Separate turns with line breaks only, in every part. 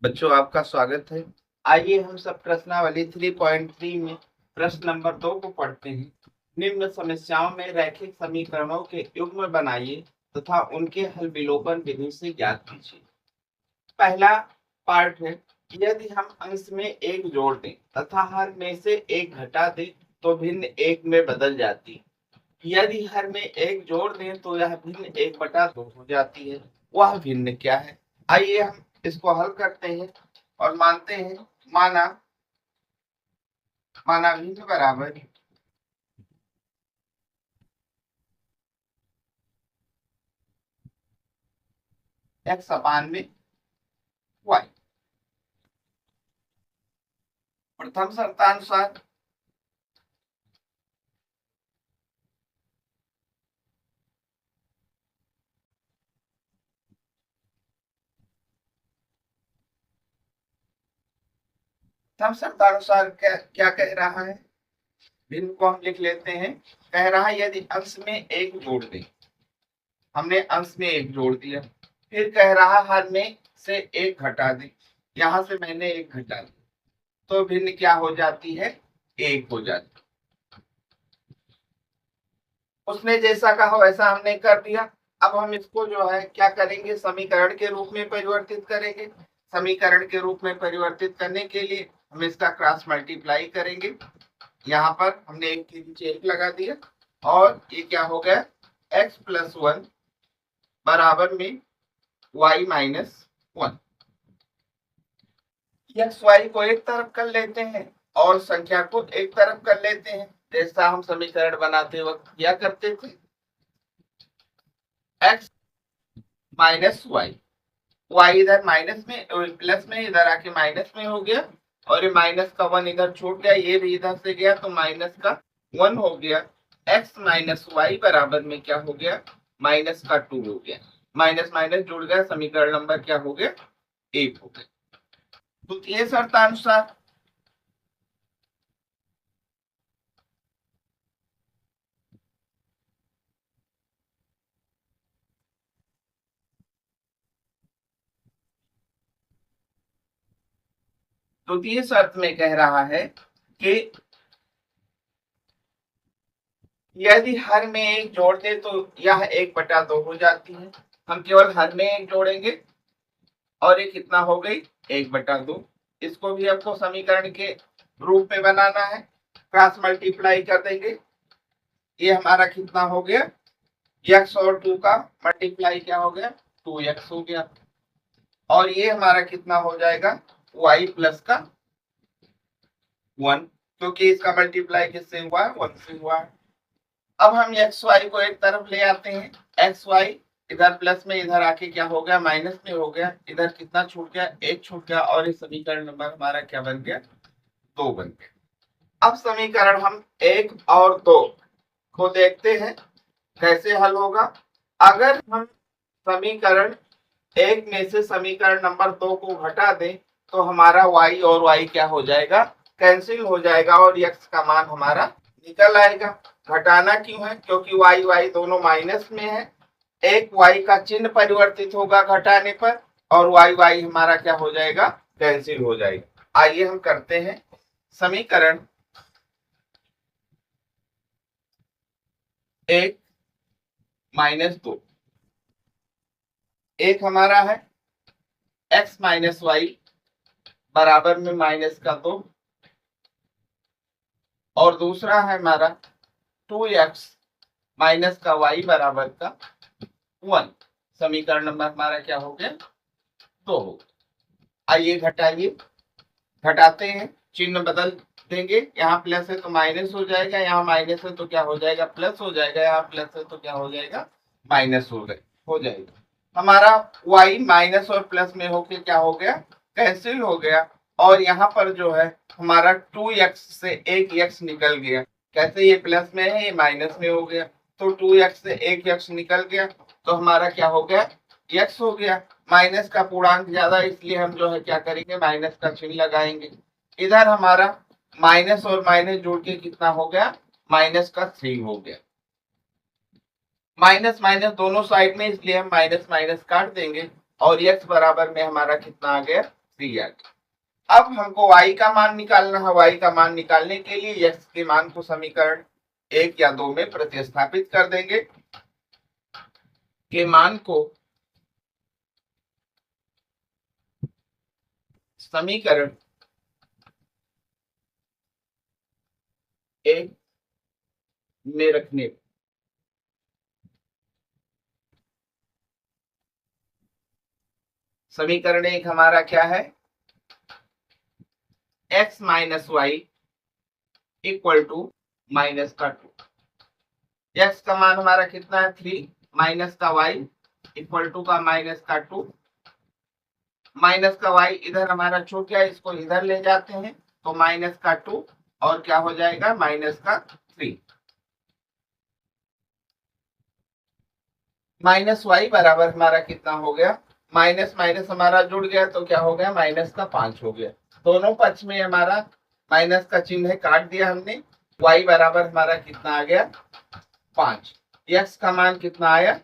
बच्चों आपका स्वागत है। आइए हम सब प्रश्नावली 3.3 में प्रश्न नंबर 2 को पढ़ते हैं। निम्न समस्याओं में रैखिक समीकरणों के युग्म बनाइए तथा उनके हल विलोपन विधि से ज्ञात कीजिए। पहला पार्ट है, यदि हम अंश में एक जोड़ दें तथा हर में से एक घटा दें तो भिन्न एक में बदल जाती है। यदि हर में एक जोड़ दें तो यह भिन्न 1/2 हो जाती है। वह भिन्न क्या है? आइए हम इसको हल करते हैं और मानते हैं माना माना भिन्न बराबर x अपान में y। प्रथम शर्तानुसार क्या क्या कह रहा है? भिन्न को हम लिख लेते हैं। कह रहा है यदि अंश में एक जोड़ दें, हमने अंश में एक जोड़ दिया, फिर कह रहा हर में से एक घटा दें। यहां से मैंने एक घटा दिया तो भिन्न क्या हो जाती है? एक हो जाती है। उसने जैसा कहा वैसा हमने कर दिया। अब हम इसको जो है क्या करेंगे, समीकरण के रूप में परिवर्तित करेंगे। समीकरण के रूप में परिवर्तित करने के लिए हम इसका क्रॉस मल्टीप्लाई करेंगे। यहाँ पर हमने एक के नीचे एक लगा दिया और ये क्या हो गया, x+1 बराबर में y-1। एक्स वाई को एक तरफ कर लेते हैं और संख्या को एक तरफ कर लेते हैं, जैसा हम समीकरण बनाते वक्त क्या करते थे। x माइनस वाई, वाई इधर माइनस में प्लस में इधर आके माइनस में हो गया और ये माइनस का 1 इधर छूट गया, ये भी इधर से गया तो माइनस का 1 हो गया। x माइनस वाई बराबर में क्या हो गया, माइनस का 2 हो गया। माइनस माइनस जुड़ गया, समीकरण नंबर क्या हो गया, 1 हो गया। तो ये शर्तानुसार द्वितीय शर्त में कह रहा है कि यदि हर में एक जोड़ते तो यह 1/2 हो जाती है। हम केवल हर में एक जोड़ेंगे और ये कितना हो गई, 1/2। इसको भी हमको समीकरण के रूप में बनाना है, क्रॉस मल्टीप्लाई कर देंगे। ये हमारा कितना हो गया, x और 2 का मल्टीप्लाई क्या हो गया, 2x हो गया। और ये हमारा कितना हो जाएगा, y प्लस का 1, क्योंकि इसका मल्टीप्लाई किससे हुआ है, 1 से हुआ है। अब हम एक्स वाई को एक तरफ ले आते हैं। एक्स वाई इधर प्लस में इधर आके क्या हो गया, माइनस में हो गया। इधर कितना छूट गया, एक छूट गया और ये समीकरण नंबर हमारा क्या बन गया, 2 बन गया। अब समीकरण हम 1 और 2 को देखते हैं कैसे हल होगा। अगर हम समीकरण 1 में से समीकरण नंबर 2 को घटा दें तो हमारा y और y क्या हो जाएगा, कैंसिल हो जाएगा और x का मान हमारा निकल आएगा। घटाना क्यों है, क्योंकि y y दोनों माइनस में है। एक y का चिन्ह परिवर्तित होगा घटाने पर और y y हमारा क्या हो जाएगा, कैंसिल हो जाएगा। आइए हम करते हैं समीकरण 1 - 2। एक हमारा है x - y बराबर में माइनस का 2 और दूसरा है हमारा 2x माइनस का y बराबर का 1। समीकरण नंबर हमारा क्या हो गया, 2 हो गया। आइए घटाइए, घटाते हैं, चिन्ह बदल देंगे। यहाँ प्लस है तो माइनस हो जाएगा, यहाँ माइनस है तो क्या हो जाएगा, प्लस हो जाएगा, यहाँ प्लस है तो क्या हो जाएगा, माइनस हो जाएगा। हमारा y माइनस और प्लस में होके क्या हो गया, कैंसिल हो गया। और यहाँ पर जो है हमारा 2x से एक x निकल गया। कैसे, ये प्लस में है, ये माइनस में हो गया तो 2x से एक x निकल गया तो हमारा क्या हो गया, x हो गया। माइनस का पूर्णांक ज्यादा, इसलिए हम जो है क्या करेंगे, माइनस का चिन्ह लगाएंगे। इधर हमारा माइनस और माइनस जोड़ के कितना हो गया, माइनस का 3 हो गया। माइनस माइनस दोनों साइड में, इसलिए हम माइनस माइनस काट देंगे और x बराबर में हमारा कितना आ गया, 3 आ गया। अब हमको y का मान निकालना है। y का मान निकालने के लिए x के मान को समीकरण 1 या 2 में प्रतिस्थापित कर देंगे। के मान को समीकरण 1 में रखने पर समीकरण 1 हमारा क्या है, x minus Y equal to minus का 2। x का मान हमारा कितना है 3, माइनस का y इक्वल टू का माइनस का 2। माइनस का y इधर हमारा छूट गया, इसको इधर ले जाते हैं तो माइनस का 2 और क्या हो जाएगा माइनस का 3। माइनस वाई बराबर हमारा कितना हो गया, माइनस माइनस हमारा जुड़ गया तो क्या हो गया माइनस का 5 हो गया। दोनों पक्ष में हमारा माइनस का चिन्ह है, काट दिया हमने। y बराबर हमारा कितना आ गया 5। x का मान कितना आया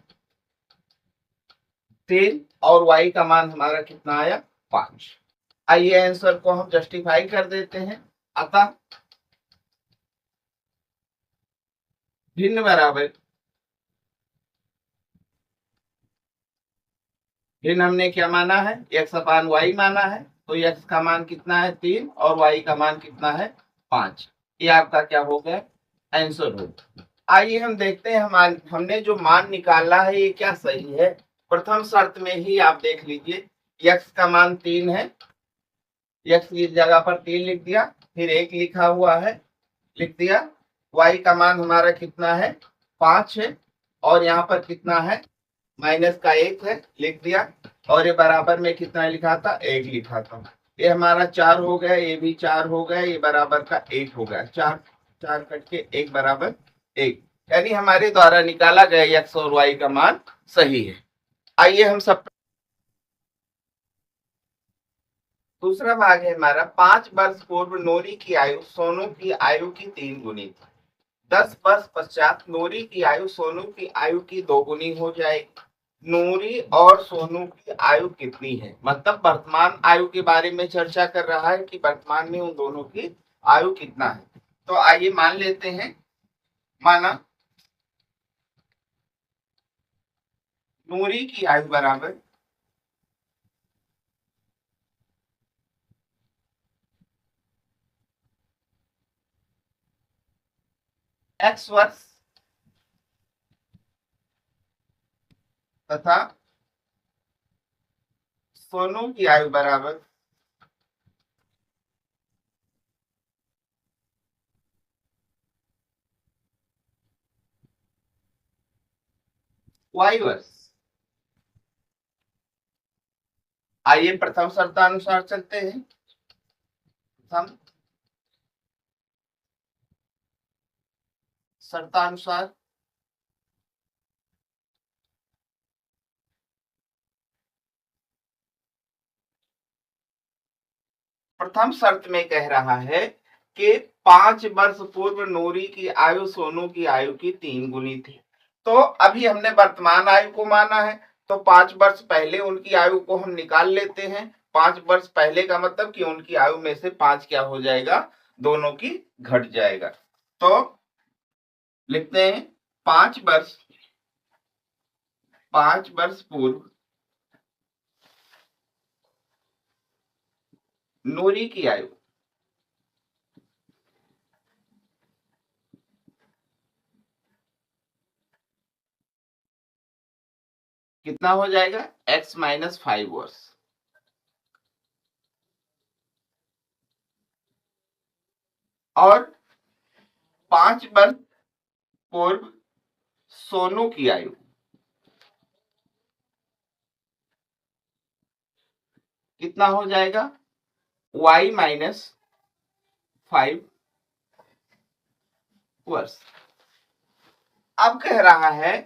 3 और y का मान हमारा कितना आया 5। आइए आंसर को हम जस्टिफाई कर देते हैं। अतः भिन्न बराबर भिन्न हमने क्या माना है x अपान y माना है, तो x का मान कितना है 3 और y का मान कितना है 5। ये आपका क्या हो गया आंसर हो। आइए हम देखते हैं हमने जो मान निकाला है ये क्या सही है। प्रथम शर्त में ही आप देख लीजिए x का मान 3 है, x की जगह पर 3 लिख दिया, फिर 1 लिखा हुआ है लिख दिया। y का मान हमारा कितना है 5 है और यहाँ पर कितना है माइनस का 1 है लिख दिया, और ये बराबर में कितना लिखा था 1 लिखा था। ये हमारा 4 हो गया, ये भी 4 हो गया, ये बराबर का 1 हो गया। 4 4 कट के 1 बराबर 1, यानी हमारे द्वारा निकाला गया x और y का मान सही है। आइए हम सब दूसरा भाग है हमारा 5 वर्ष पूर्व नूरी की आयु सोनू की आयु की 3 गुनी थी। 10 वर्ष पश्चात नूरी की आयु सोनू की आयु की 2 गुनी हो जाएगी। नूरी और सोनू की आयु कितनी है, मतलब वर्तमान आयु के बारे में चर्चा कर रहा है कि वर्तमान में उन दोनों की आयु कितना है। तो आइए मान लेते हैं, माना नूरी की आयु बराबर x वर्ष तथा सोनू की आयु बराबर y वर्ष। आइए प्रथम शर्तानुसार चलते हैं। प्रथम शर्तानुसार प्रथम शर्त में कह रहा है कि 5 वर्ष पूर्व नूरी की आयु सोनू की आयु की 3 गुनी थी। तो अभी हमने वर्तमान आयु को माना है, तो 5 वर्ष पहले उनकी आयु को हम निकाल लेते हैं। 5 वर्ष पहले का मतलब कि उनकी आयु में से 5 क्या हो जाएगा, दोनों की घट जाएगा। तो लिखते हैं 5 वर्ष पूर्व नूरी की आयु कितना हो जाएगा x माइनस 5 वर्ष। और 5 वर्ष पूर्व सोनू की आयु कितना हो जाएगा y माइनस 5 वर्ष। अब कह रहा है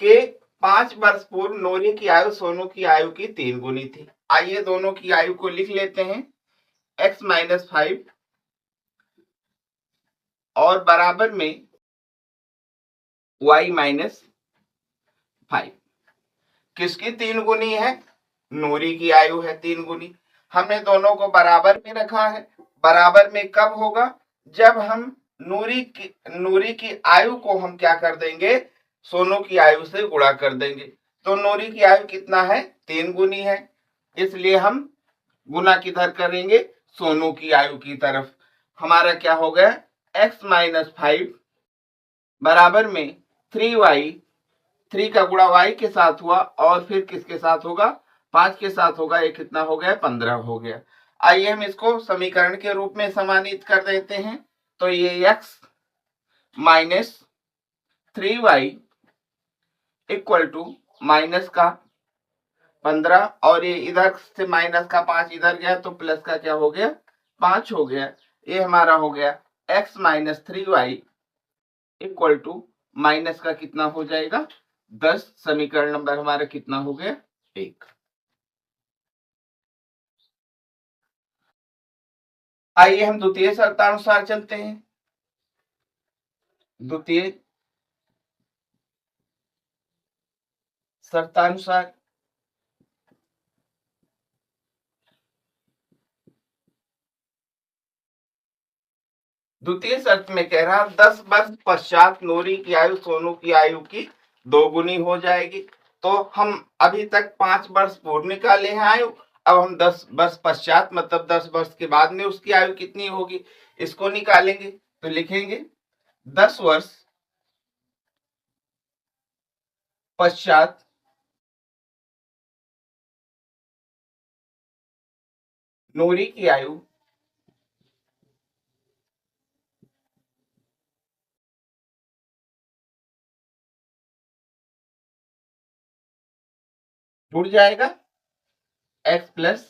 कि 5 वर्ष पूर्व नूरी की आयु सोनू की आयु की 3 गुनी थी। आइए दोनों की आयु को लिख लेते हैं, x माइनस 5 और बराबर में y माइनस 5। किसकी 3 गुनी है, नूरी की आयु है 3 गुनी। हमने दोनों को बराबर में रखा है। बराबर में कब होगा? जब हम नूरी की आयु को हम क्या कर देंगे? सोनू की आयु से गुणा कर देंगे। तो नूरी की आयु कितना है? 3 गुनी है, इसलिए हम गुना किधर करेंगे? सोनू की आयु की तरफ। हमारा क्या हो गया? x - 5 बराबर में 3y, 3 का गुणा y के साथ हुआ और फिर किसके साथ होगा? 5 के साथ होगा। ये कितना हो गया? 15 हो गया। आइए हम इसको समीकरण के रूप में समानित कर देते हैं। तो ये x - 3y equal to minus का 15 और ये इधर से माइनस का 5 इधर गया तो प्लस का क्या हो गया? 5 हो गया। ये हमारा हो गया x - 3y equal to minus का कितना हो जाएगा? 10। समीकरण नंबर हमारा कितना हो गया? 1। आइए हम द्वितीय शर्तानुसार चलते हैं। द्वितीय शर्तानुसार द्वितीय शर्त में कह रहा 10 वर्ष पश्चात नूरी की आयु सोनू की आयु की 2 गुनी हो जाएगी। तो हम अभी तक 5 वर्ष पूर्व निकाले हैं आयु। अब हम 10 वर्ष पश्चात मतलब 10 वर्ष के बाद में उसकी आयु कितनी होगी इसको निकालेंगे। तो लिखेंगे 10 वर्ष पश्चात नूरी की आयु जुड़ जाएगा x प्लस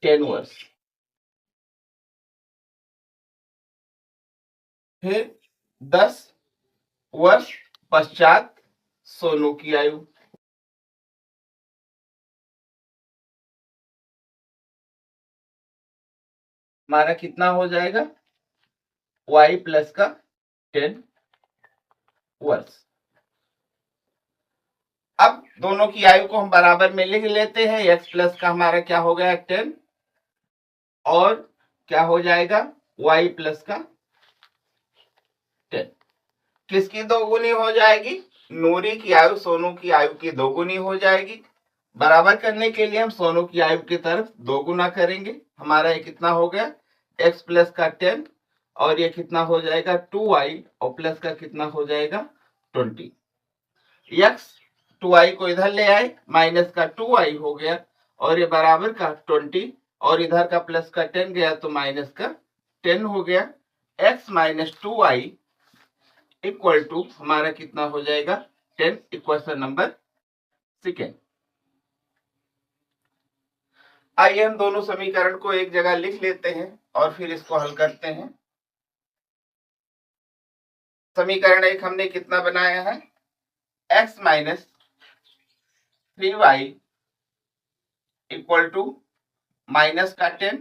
10 वर्ष। फिर 10 वर्ष पश्चात सोनू की आयु। हमारा कितना हो जाएगा? y प्लस का 10 वर्ष। अब दोनों की आयु को हम बराबर में लिख लेते हैं। x प्लस का हमारा क्या हो गया? 10 और क्या हो जाएगा? y प्लस का 10। किसकी 2 गुनी हो जाएगी? नूरी की आयु सोनू की आयु की 2 गुनी हो जाएगी। बराबर करने के लिए हम सोनू की आयु की तरफ 2 गुना करेंगे। हमारा ये कितना हो गया? x प्लस का 10 और ये कितना हो जाएगा? 2y और प्लस का कितना हो जाएगा? 20। x 2y को इधर ले आए, माइनस का 2y हो गया और ये बराबर का 20 और इधर का प्लस का 10 गया तो माइनस का 10 हो गया। x - 2y इक्वल टू हमारा कितना हो जाएगा? 10। Equation number second. आइए हम दोनों समीकरण को एक जगह लिख लेते हैं और फिर इसको हल करते हैं। समीकरण 1 हमने कितना बनाया है? x - 3y equal to minus का 10।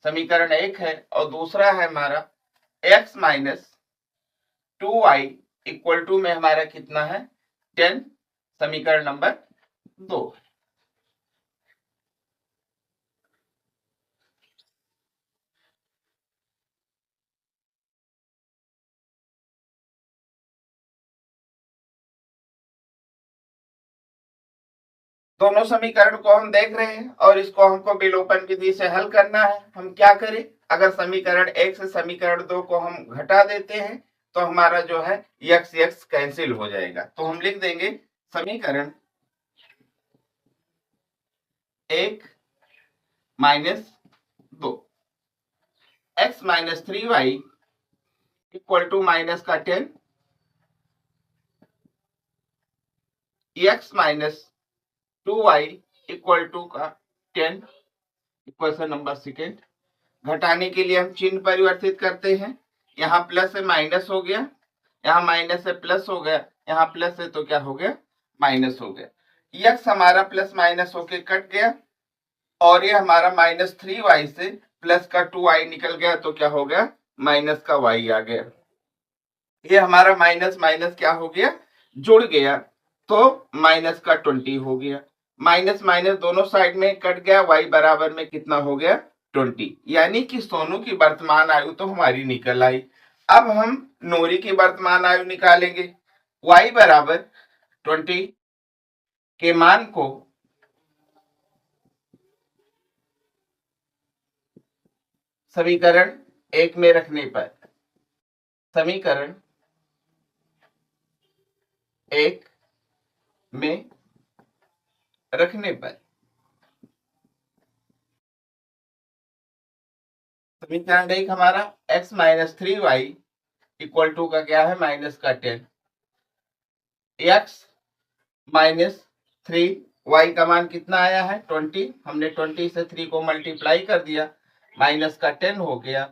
समीकरण 1 है और दूसरा है हमारा x - 2y इक्वल टू में हमारा कितना है? 10। समीकरण नंबर 2। दोनों समीकरण को हम देख रहे हैं और इसको हमको विलोपन विधि से हल करना है। हम क्या करें? अगर समीकरण 1 से समीकरण 2 को हम घटा देते हैं तो हमारा जो है x कैंसिल हो जाएगा। तो हम लिख देंगे समीकरण 1 minus 2 x - 3y equal to minus का 10 x - 2y इक्वल टू का 10। Equation number second. घटाने के लिए हम चिन्ह परिवर्तित करते हैं। यहाँ प्लस से माइनस हो गया, यहाँ माइनस से प्लस हो गया, यहाँ प्लस से तो क्या हो गया? माइनस हो गया। x हमारा प्लस माइनस होके कट गया और ये हमारा -3y से प्लस का 2y निकल गया तो क्या हो गया? माइनस का y आ गया। ये हमारा माइनस माइनस क्या हो गया? जुड़ गया तो माइनस का 20 हो गया। माइनस माइनस दोनों साइड में कट गया, y बराबर में कितना हो गया 20। यानी कि सोनू की वर्तमान आयु तो हमारी निकल आई। अब हम नूरी की वर्तमान आयु निकालेंगे। y बराबर 20 के मान को समीकरण 1 में रखने पर, समीकरण 1 में रखने पर समीकरण 1 हमारा x minus 3y equal to का क्या है माइनस का 10, x माइनस 3y का मान कितना आया है 20, हमने 20 से 3 को मल्टीप्लाई कर दिया, माइनस का 10 हो गया,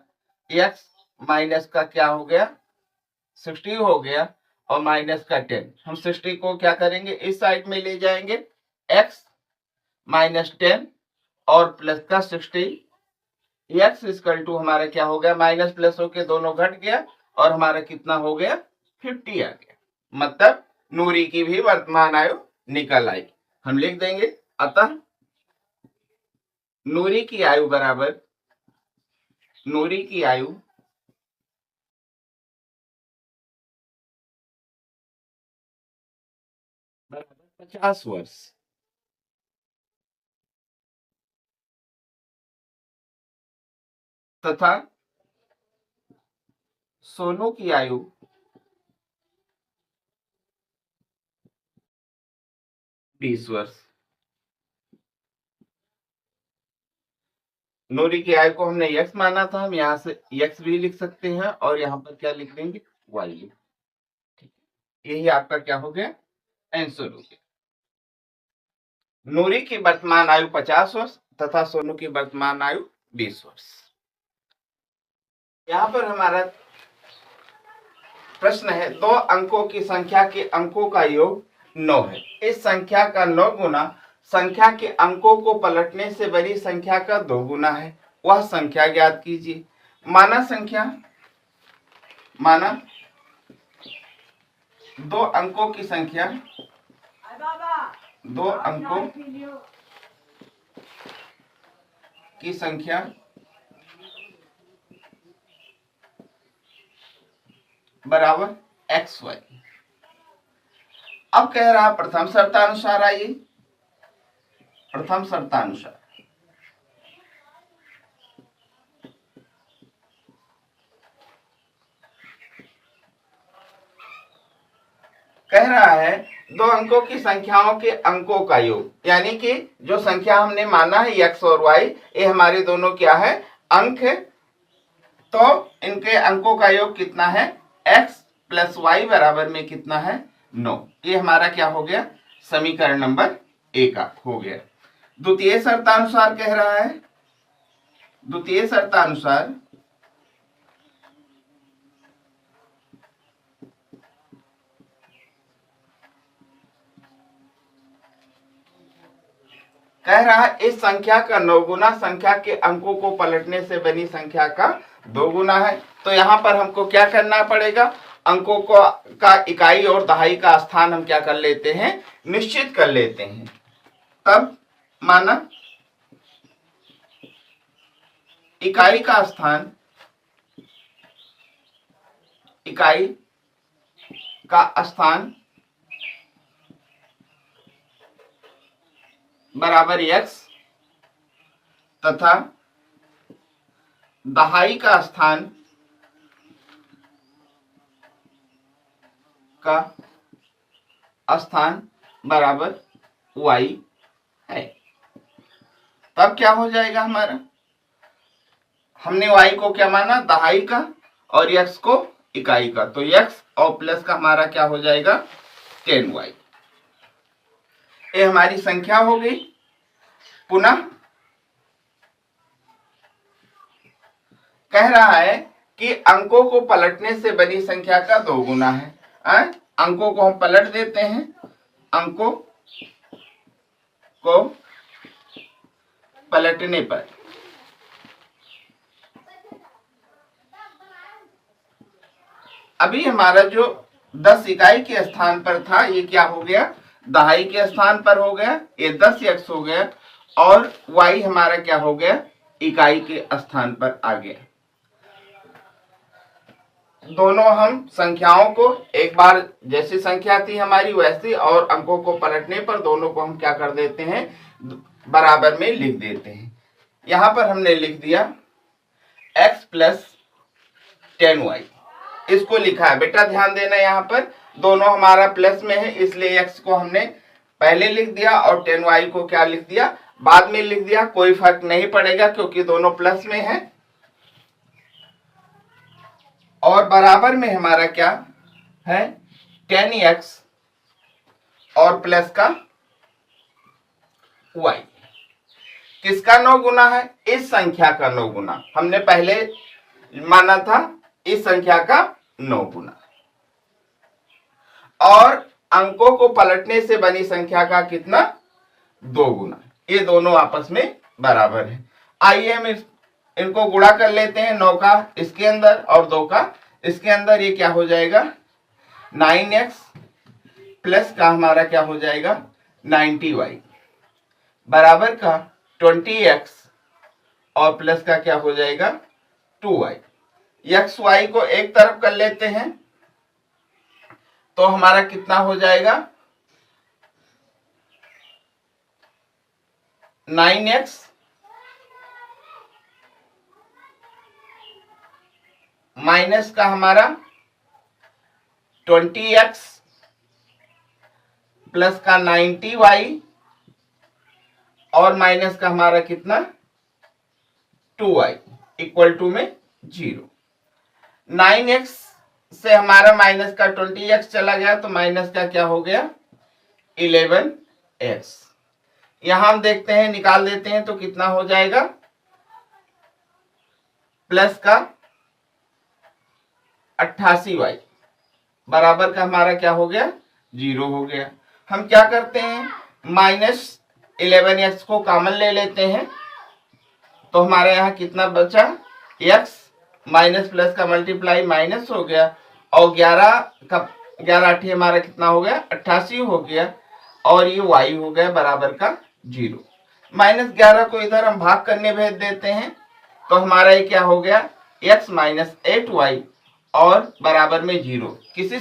x माइनस का क्या हो गया 60 हो गया, और माइनस का 10 हम 60 को क्या करेंगे इस साइड में ले जाएंगे, x माइनस 10 और प्लस का 60, x इक्वल टू हमारा क्या हो गया माइनस प्लस होके दोनों घट गया और हमारा कितना हो गया 50 आ गया। मतलब नूरी की भी वर्तमान आयु निकल आई। हम लिख देंगे अतः नूरी की आयु बराबर, नूरी की आयु बराबर 50 वर्ष, तथा सोनू की आयु 20 वर्ष। नूरी की आयु को हमने x माना था, हम यहां से x भी लिख सकते हैं और यहां पर क्या लिख देंगे y। यही आपका क्या हो गया आंसर हो गया। नूरी की वर्तमान आयु 50 वर्ष तथा सोनू की वर्तमान आयु 20 वर्ष। यहां पर हमारा प्रश्न है, 2 अंकों की संख्या के अंकों का योग 9 है। इस संख्या का 9 गुना संख्या के अंकों को पलटने से बड़ी संख्या का 2 गुना है, वह संख्या ज्ञात कीजिए। माना संख्या, माना 2 अंकों की संख्या, 2 अंकों की संख्या बराबर xy। अब कह रहा प्रथम शर्तानुसार, आइए प्रथम शर्तानुसार कह रहा है 2 अंकों की संख्याओं के अंकों का योग, यानी कि जो संख्या हमने माना है x और y, ये हमारे दोनों क्या है अंक है, तो इनके अंकों का योग कितना है x प्लस y बराबर में कितना है 9। ये हमारा क्या हो गया समीकरण नंबर 1 हो गया। द्वितीय शर्तानुसार कह रहा है, द्वितीय शर्तानुसार कह रहा है इस संख्या का 9 गुना संख्या के अंकों को पलटने से बनी संख्या का 2 गुना है। तो यहाँ पर हमको क्या करना पड़ेगा, अंकों को का इकाई और दहाई का स्थान हम क्या कर लेते हैं निश्चित कर लेते हैं। तब माना इकाई का स्थान, इकाई का स्थान बराबर x तथा दहाई का स्थान बराबर y है। तब क्या हो जाएगा हमारा, हमने y को क्या माना दहाई का और x को इकाई का, तो x और प्लस का हमारा क्या हो जाएगा 10y। ये हमारी संख्या हो गई। पुनः कह रहा है कि अंकों को पलटने से बनी संख्या का 2 गुना है। अंकों को हम पलट देते हैं, अंकों को पलटने पर अभी हमारा जो 10 इकाई के स्थान पर था ये क्या हो गया दहाई के स्थान पर हो गया, ये 10x हो गया, और y हमारा क्या हो गया, इकाई के स्थान पर आ गया। दोनों हम संख्याओं को एक बार जैसी संख्या थी हमारी वैसी, और अंकों को पलटने पर दोनों को हम क्या कर देते हैं, बराबर में लिख देते हैं। यहां पर हमने लिख दिया x प्लस 10y, इसको लिखा है। बेटा ध्यान देना, यहाँ पर दोनों हमारा प्लस में है, इसलिए x को हमने पहले लिख दिया और 10y को क्या लिख दिया, बाद में लिख दिया। कोई फर्क नहीं पड़ेगा क्योंकि दोनों प्लस में है। और बराबर में हमारा क्या है, 10x और प्लस का y। किसका 9 गुना है, इस संख्या का 9 गुना। हमने पहले माना था इस संख्या का 9 गुना, और अंकों को पलटने से बनी संख्या का कितना, 2 गुना। ये दोनों आपस में बराबर है। आइए हम इनको गुणा कर लेते हैं, 9 का इसके अंदर और 2 का इसके अंदर। ये क्या हो जाएगा, 9x प्लस का हमारा क्या हो जाएगा, 90y, बराबर का 20x और प्लस का क्या हो जाएगा, 2y। x y को एक तरफ कर लेते हैं तो हमारा कितना हो जाएगा, 9x माइनस का हमारा 20x प्लस का 90y और माइनस का हमारा कितना, 2y इक्वल टू में 0। 9x से हमारा माइनस का 20x चला गया तो माइनस का क्या हो गया, 11x। यहां हम देखते हैं, निकाल देते हैं तो कितना हो जाएगा, प्लस का 88y बराबर का हमारा क्या हो गया, 0 हो गया। हम क्या करते हैं, माइनस 11x को कॉमन ले लेते हैं तो हमारे यहाँ कितना बचा, x माइनस प्लस का मल्टीप्लाई माइनस हो गया, और 11 8 हमारा कितना हो गया, 88 हो गया, और ये y हो गया बराबर का 0। माइनस 11 को इधर हम भाग करने भेज देते हैं तो हमारा ये क्या हो गया, x माइनस 8y और बराबर में 0। किसी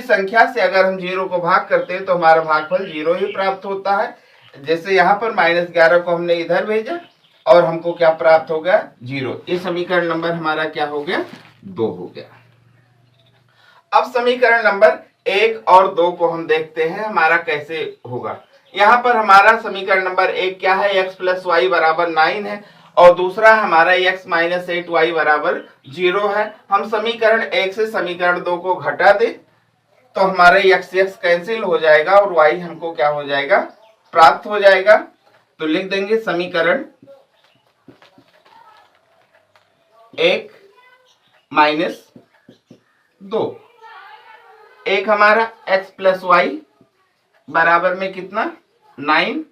संख्या से अगर हम 0 को भाग करते हैं तो हमारा भागफल 0 ही प्राप्त होता है। जैसे यहाँ पर माइनस 11 को हमने इधर भेजा और हमको क्या प्राप्त हो गया, 0। ये समीकरण नंबर हमारा क्या हो गया, 2 हो गया। अब समीकरण नंबर 1 और 2 को हम देखते हैं हमारा कैसे होगा। यहाँ पर हमारा समीकरण नंबर 1 क्या है, x प्लस वाई बराबर 9 है, और दूसरा हमारा x माइनस 8y बराबर 0 है। हम समीकरण 1 से समीकरण 2 को घटा दे तो हमारे x कैंसिल हो जाएगा और y हमको क्या हो जाएगा, प्राप्त हो जाएगा। तो लिख देंगे समीकरण 1 माइनस 2। एक हमारा x प्लस वाई बराबर में कितना, 9,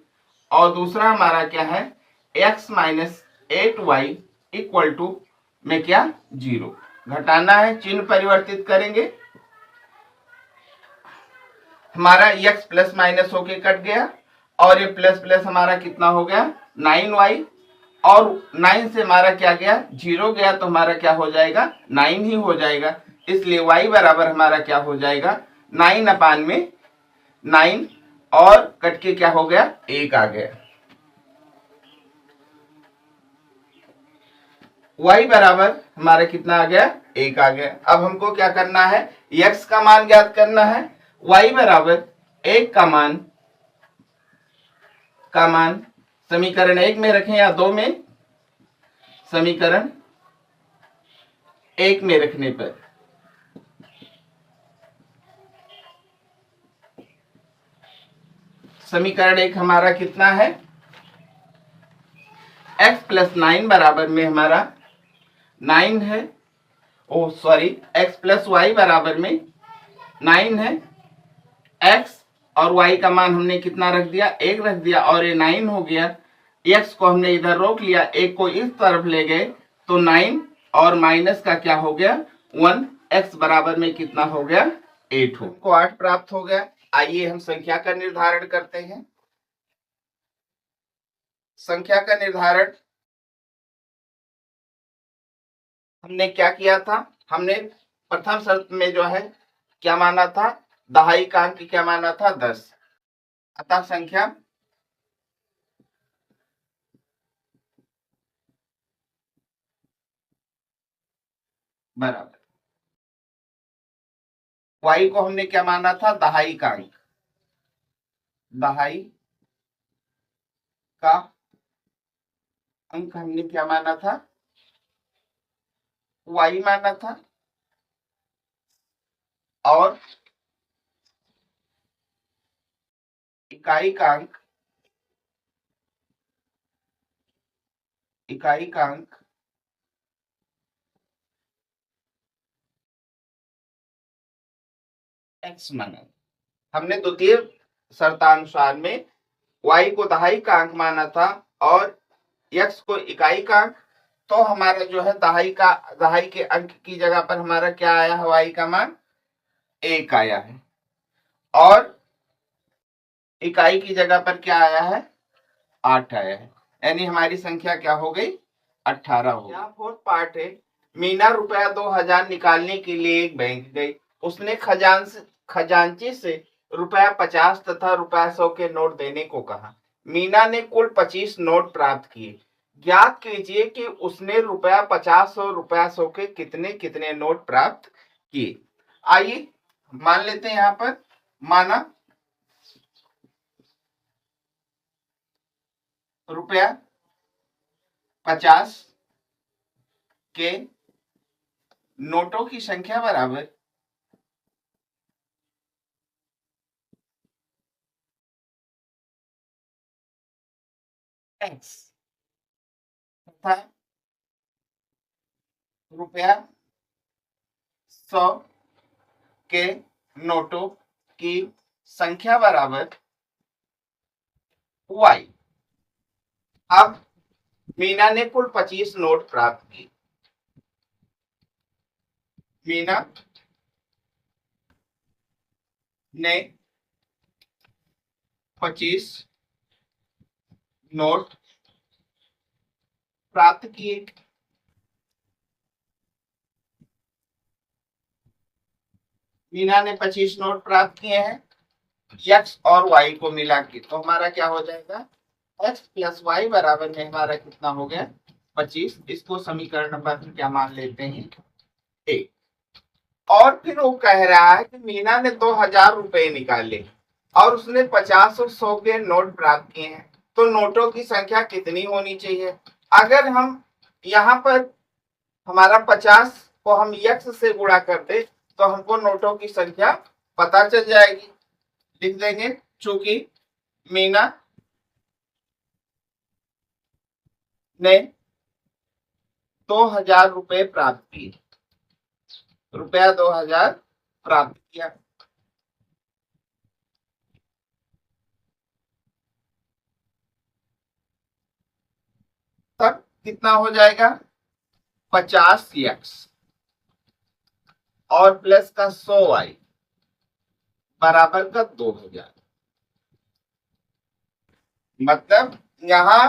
और दूसरा हमारा क्या है, x minus 8y equal to में क्या, 0। घटाना है, चिन्ह परिवर्तित करेंगे। हमारा x प्लस माइनस होके कट गया, और ये प्लस प्लस हमारा कितना हो गया, 9y, और 9 से हमारा क्या गया, 0 गया, तो हमारा क्या हो जाएगा, 9 ही हो जाएगा। इसलिए y बराबर हमारा क्या हो जाएगा, 9 अपान में 9, और कट के क्या हो गया, 1 आ गया। y बराबर हमारा कितना आ गया, 1 आ गया। अब हमको क्या करना है, x का मान ज्ञात करना है। y बराबर 1 का मान समीकरण 1 में रखें या 2 में, समीकरण 1 में रखने पर समीकरण 1 हमारा कितना है, x प्लस 9 बराबर में हमारा 9 है, x प्लस वाई बराबर में 9 है। x और y का मान हमने कितना रख दिया, 1 रख दिया, और ये 9 हो गया। x को हमने इधर रोक लिया, 1 को इस तरफ ले गए तो 9 और माइनस का क्या हो गया, 1। x बराबर में कितना हो गया, 8 हो, को 8 प्राप्त हो गया। आइए हम संख्या का निर्धारण करते हैं। संख्या का निर्धारण हमने क्या किया था, हमने प्रथम शर्त में जो है क्या माना था, दहाई का अंक क्या माना था 10। अतः संख्या बराबर y को हमने क्या माना था, दहाई का अंक, दहाई का अंक हमने क्या माना था, y माना था, और इकाई का अंक, इकाई का अंक x माना। हमने द्वितीय शर्तानुसार में y को दहाई का अंक माना था और x को इकाई का अंक, तो हमारा जो है दहाई के अंक की जगह पर हमारा क्या आया है, y का मान 1 आया है, और इकाई की जगह पर क्या आया है, 8 आया है, यानी हमारी संख्या क्या हो गई, 18 हो गई। फोर्थ पार्ट है, मीना रुपया 2000 निकालने के लिए एक बैंक गई। उसने खजांची से रुपया 50 तथा रुपया 100 के नोट देने को कहा। मीना ने कुल 25 नोट प्राप्त किए। ज्ञात कीजिए कि उसने रुपया 50 और रुपया 100 के कितने कितने नोट प्राप्त किए। आइए मान लेते हैं, यहां पर माना रुपया 50 के नोटों की संख्या बराबर x तथा रुपया 100 के नोटों की संख्या बराबर y। अब मीना ने कुल 25 नोट प्राप्त किए। मीना ने 25 नोट प्राप्त किए। मीना ने 25 नोट प्राप्त किए हैं x और y को मिला के, तो हमारा क्या हो जाएगा, x प्लस वाई बराबर में हमारा कितना हो गया, 25। इसको समीकरण नंबर क्या मान लेते हैं, ए। और फिर वो कह रहा है कि मीना ने 2000 रुपए निकाले और उसने 50 और 100 के नोट प्राप्त किए हैं, तो नोटों की संख्या कितनी होनी चाहिए। अगर हम यहाँ पर हमारा 50 को हम x से गुणा कर दे तो हमको नोटों की संख्या पता चल जाएगी। लिख देंगे, चूंकि मीना ने 2000 रुपए प्राप्त किए, रुपया 2000 प्राप्त किया, तब कितना हो जाएगा, 50x और प्लस का 100y बराबर का 2000। मतलब यहाँ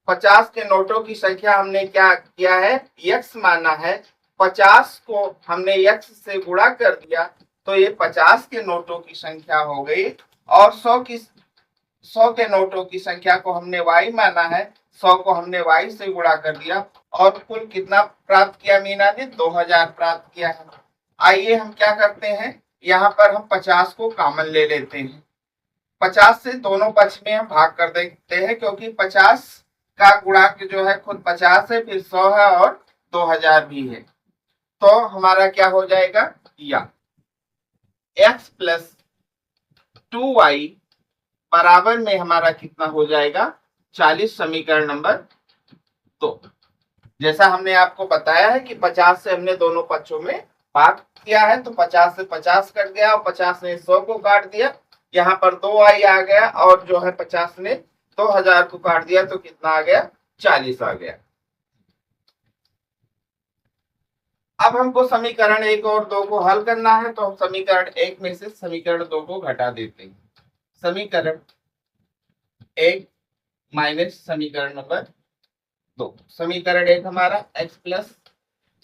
50 के नोटों की संख्या हमने क्या किया है, x माना है, 50 को हमने x से गुणा कर दिया तो ये 50 के नोटों की संख्या हो गई, और 100 के नोटों की संख्या को हमने y माना है, 100 को हमने y से गुणा कर दिया, और कुल कितना प्राप्त किया मीना ने, 2000 प्राप्त किया है। आइए हम क्या करते हैं, यहाँ पर हम 50 को कॉमन ले लेते हैं। 50 से दोनों पक्ष में हम भाग कर देते हैं, क्योंकि 50 का गुणांक जो है खुद 50 है, फिर 100 है और 2000 भी है, तो हमारा क्या हो जाएगा, या x प्लस 2y बराबर में हमारा कितना हो जाएगा, 40। समीकरण नंबर 2। जैसा हमने आपको बताया है कि 50 से हमने दोनों पक्षों में भाग किया है, तो 50 से 50 कट गया और 50 ने 100 को काट दिया, यहाँ पर 2y आ गया, और जो है 50 ने 2000 को काट दिया, तो कितना आ गया, 40 आ गया। अब हमको समीकरण 1 और 2 को हल करना है, तो हम समीकरण 1 में से समीकरण 2 को घटा देते हैं। समीकरण 1 माइनस समीकरण नंबर 2। समीकरण 1 हमारा x प्लस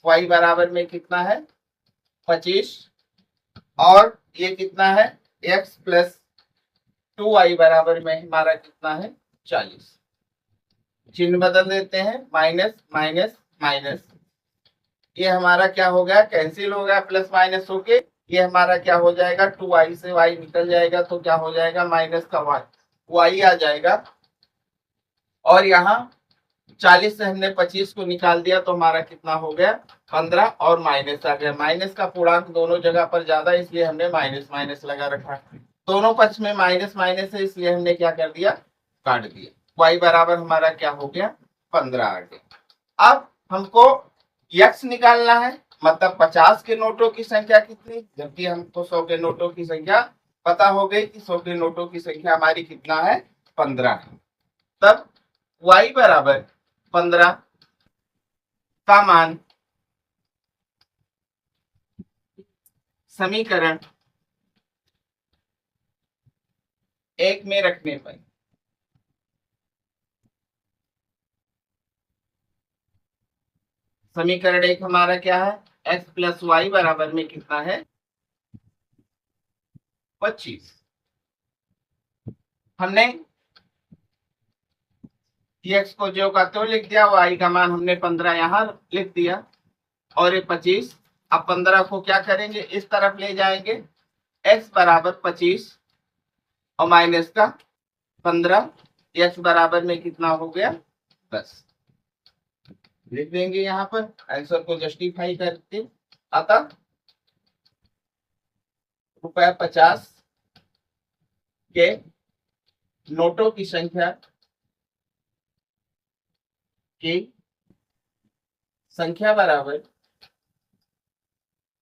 वाई बराबर में कितना है 25, और ये कितना है x प्लस 2y बराबर में हमारा कितना है 40। चिन्ह बदल देते हैं, माइनस माइनस माइनस, ये हमारा क्या हो गया कैंसिल हो गया, प्लस माइनस होके ये हमारा क्या हो जाएगा 2y से y निकल जाएगा, तो क्या हो जाएगा माइनस का y आ जाएगा। और यहाँ 40 से हमने 25 को निकाल दिया, तो हमारा कितना हो गया 15, और माइनस आ गया। माइनस का पूर्णांक दोनों जगह पर ज्यादा, इसलिए हमने माइनस माइनस लगा रखा। दोनों पक्ष में माइनस माइनस है, इसलिए हमने क्या कर दिया काट दिया। y बराबर हमारा क्या हो गया 15 आ गया। अब हमको x निकालना है, मतलब 50 के नोटों की संख्या कितनी, जबकि हमको 100 के नोटों की संख्या पता हो गई कि 100 के नोटों की संख्या हमारी कितना है 15 है। तब y बराबर 15 का मान समीकरण 1 में रखने पर समीकरण 1 हमारा क्या है x प्लस वाई बराबर में कितना है 25। हमने x को जो का तो लिख दिया, y का मान हमने 15 यहाँ लिख दिया, और ये 25। अब 15 को क्या करेंगे इस तरफ ले जाएंगे, x बराबर 25 और माइनस का 15, x बराबर में कितना हो गया 10 लिख देंगे यहाँ पर आंसर को जस्टिफाई करके। अतः ₹50 के नोटों की संख्या बराबर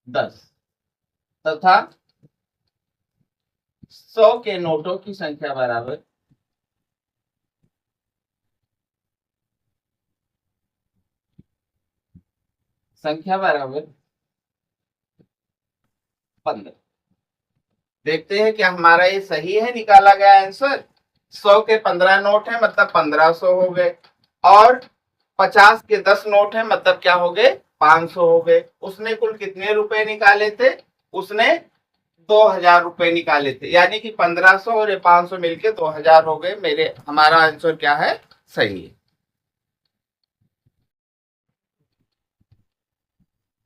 10 तथा 100 के नोटों की संख्या बराबर बराबर 15। देखते हैं क्या हमारा ये सही है निकाला गया आंसर। 100 के 15 नोट है, मतलब 1500 हो गए, और 50 के 10 नोट है, मतलब क्या हो गए 500 हो गए। उसने कुल कितने रुपए निकाले थे, उसने 2000 रुपए निकाले थे, यानी कि 1500 और 500 मिलके 2000 हो गए। हमारा आंसर क्या है सही है।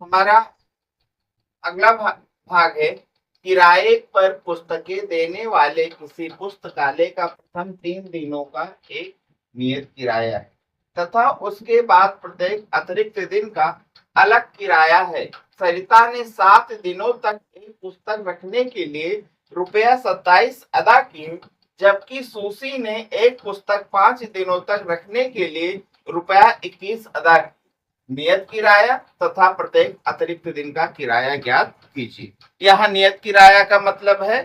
हमारा अगला भाग है किराए पर पुस्तकें देने वाले किसी पुस्तकालय का प्रथम 3 दिनों का एक नियत किराया है तथा उसके बाद प्रत्येक अतिरिक्त दिन का अलग किराया है। सरिता ने 7 दिनों तक एक पुस्तक रखने के लिए ₹27 अदा किए, जबकि सुशी ने एक पुस्तक 5 दिनों तक रखने के लिए ₹21 अदा किए। नियत किराया तथा प्रत्येक अतिरिक्त दिन का किराया ज्ञात कीजिए। यहाँ नियत किराया का मतलब है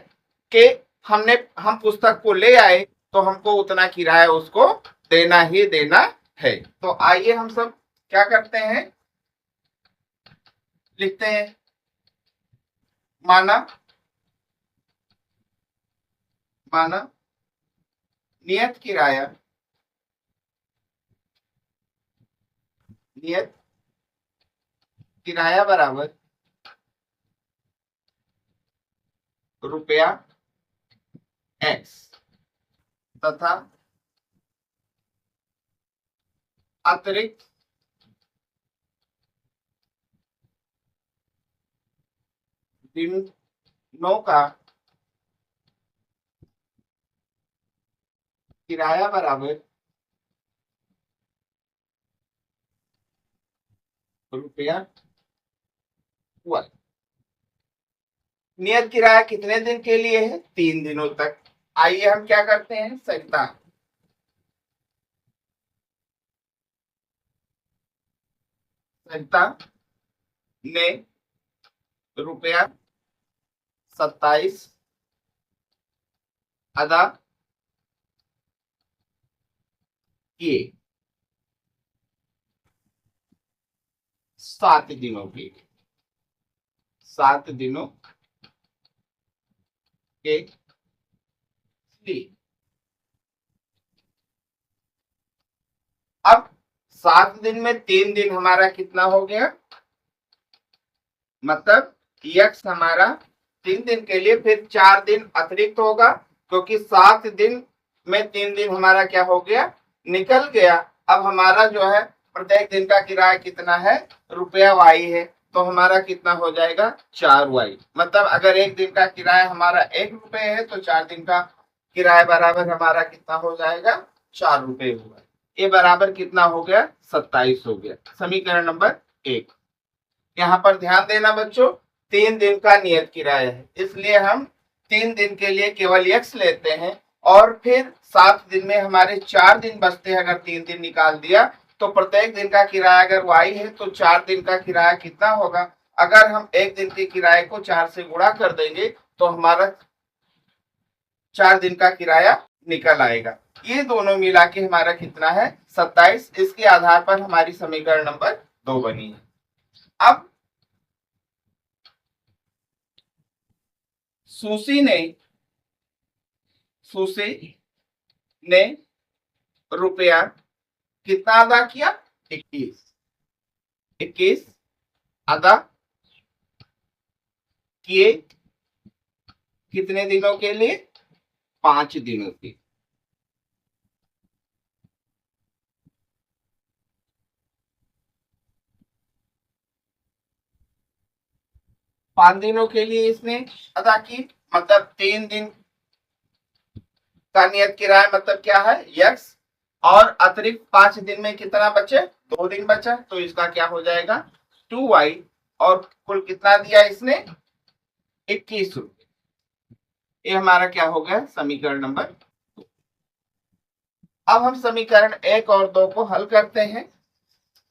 कि हम पुस्तक को ले आए तो हमको उतना किराया उसको देना ही देना है। तो आइए हम सब क्या करते हैं, लिखते हैं। माना नियत किराया बराबर ₹x तथा अतिरिक्त दिनों का किराया बराबर ₹1। नियत किराया कितने दिन के लिए है 3 दिनों तक। आइए हम क्या करते हैं, सरिता ने ₹27 अदा किए 7 दिनों के लिए। 7 दिनों के लिए। अब 7 दिन में 3 दिन हमारा कितना हो गया, मतलब यक्स हमारा 3 दिन के लिए, फिर 4 दिन अतिरिक्त होगा क्योंकि 7 दिन में 3 दिन हमारा क्या हो गया, निकल गया। अब हमारा जो है प्रत्येक दिन का किराया कितना है, रुपया वाई है, तो हमारा कितना हो जाएगा 4 वाई। मतलब अगर एक दिन का किराया हमारा 1 रुपये है तो 4 दिन का किराया बराबर हमारा कितना हो जाएगा, 4 रुपये हुआ। ये बराबर कितना हो गया, 27 हो गया। समीकरण नंबर 1। यहाँ पर ध्यान देना बच्चों, 3 दिन का नियत किराया है, इसलिए हम 3 दिन के लिए केवल x लेते हैं और फिर 7 दिन में हमारे 4 दिन बचते हैं। अगर 3 दिन निकाल दिया तो प्रत्येक दिन का किराया अगर y है तो 4 दिन का किराया कितना होगा। अगर हम एक दिन के किराए को 4 से गुणा कर देंगे तो हमारा 4 दिन का किराया निकल आएगा। ये दोनों मिला के हमारा कितना है, 27। इसके आधार पर हमारी समीकरण नंबर 2 बनी है। अब सुशी ने रुपया कितना अदा किया, 21 अदा किए, कितने दिनों के लिए, 5 दिनों के। 5 दिनों के लिए इसने अदा की, मतलब 3 दिन का नियत किराया मतलब क्या है, यक्स, और अतिरिक्त 5 दिन में कितना बचे, 2 दिन बचा, तो इसका क्या हो जाएगा 2y, और कुल कितना दिया इसने, 21 रुपये। ये हमारा क्या हो गया, समीकरण नंबर 2। अब हम समीकरण 1 और 2 को हल करते हैं।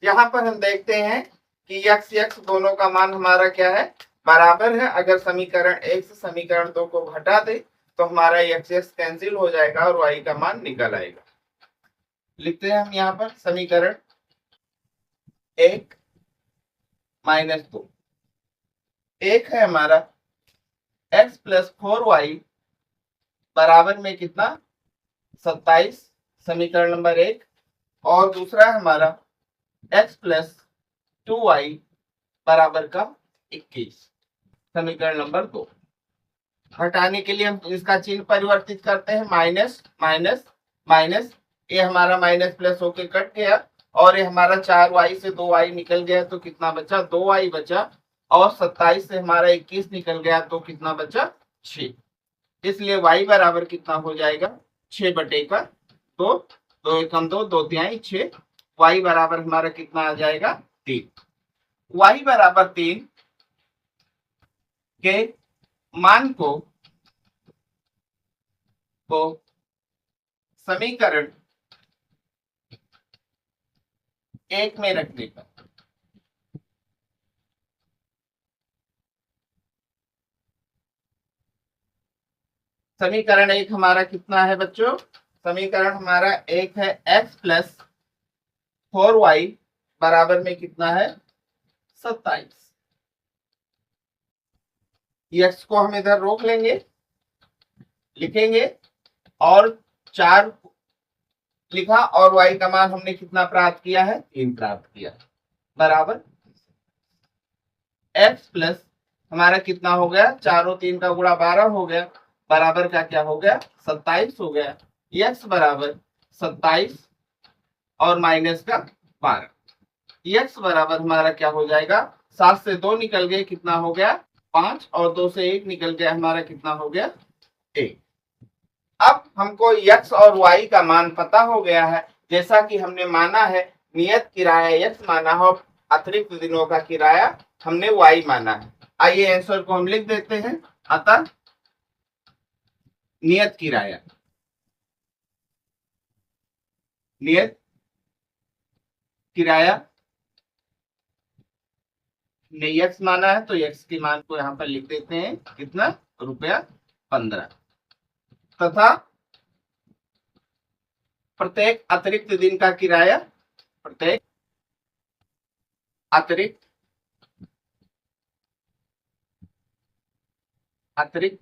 यहाँ पर हम देखते हैं कि यक्स यक्स दोनों का मान हमारा क्या है, बराबर है। अगर समीकरण 1 से समीकरण 2 को घटा दे तो हमारा यक्स यक्स कैंसिल हो जाएगा और y का मान निकल आएगा। लिखते हैं हम यहाँ पर समीकरण 1 - 2। एक है हमारा x + 4y बराबर में कितना, 27, समीकरण नंबर 1, और दूसरा है हमारा x + 2y बराबर का 21, समीकरण नंबर 2। हटाने के लिए हम इसका चिन्ह परिवर्तित करते हैं, माइनस माइनस माइनस, ये हमारा माइनस प्लस होके कट गया, और ये हमारा 4y से 2y निकल गया तो कितना बचा, 2y बचा, और 27 से हमारा 21 निकल गया तो कितना बचा, 6। इसलिए y बराबर कितना हो जाएगा, 6/2, 2 एकम 2, 2 तिहाई 6। y बराबर हमारा कितना आ जाएगा, 3। y बराबर 3 के मान को समीकरण 1 में रखने पर समीकरण 1 हमारा कितना है बच्चों, समीकरण हमारा 1 है x + 4y बराबर में कितना है, 27। x को हम इधर रोक लेंगे, लिखेंगे, और 4 लिखा, और y का मान हमने कितना प्राप्त किया है, 3 प्राप्त किया, बराबर x प्लस हमारा कितना हो गया, 4 और 3 का गुणा 12 हो गया, बराबर का क्या हो गया, 27 हो गया। x बराबर 27 और माइनस का 12, x बराबर हमारा क्या हो जाएगा, 7 से 2 निकल गए, कितना हो गया 5, और 2 से 1 निकल गया, हमारा कितना हो गया 1। अब हमको x और y का मान पता हो गया है, जैसा कि हमने माना है नियत किराया x माना हो, अतिरिक्त दिनों का किराया हमने y माना है। आइए आंसर को हम लिख देते हैं। अतः नियत किराया ने x माना है, तो x के मान को यहाँ पर लिख देते हैं, कितना, ₹15, तथा प्रत्येक अतिरिक्त दिन का किराया, प्रत्येक अतिरिक्त अतिरिक्त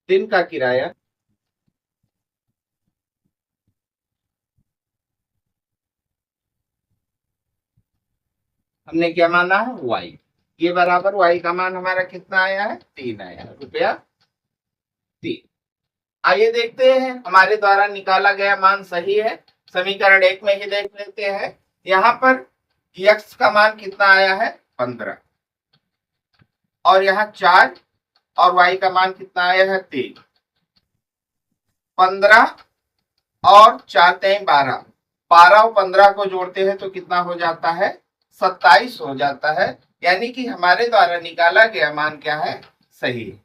दिन का किराया हमने क्या माना है, y। ये बराबर y का मान हमारा कितना आया है, 3 आया है, रुपया 3। आइए देखते हैं हमारे द्वारा निकाला गया मान सही है। समीकरण 1 में ही देख लेते हैं। यहाँ पर x का मान कितना आया है, 15, और यहाँ 4, और y का मान कितना आया है, 3। 15 और 4 3 12, 12 और 15 को जोड़ते हैं तो कितना हो जाता है, 27 हो जाता है। यानी कि हमारे द्वारा निकाला गया मान क्या है, सही है।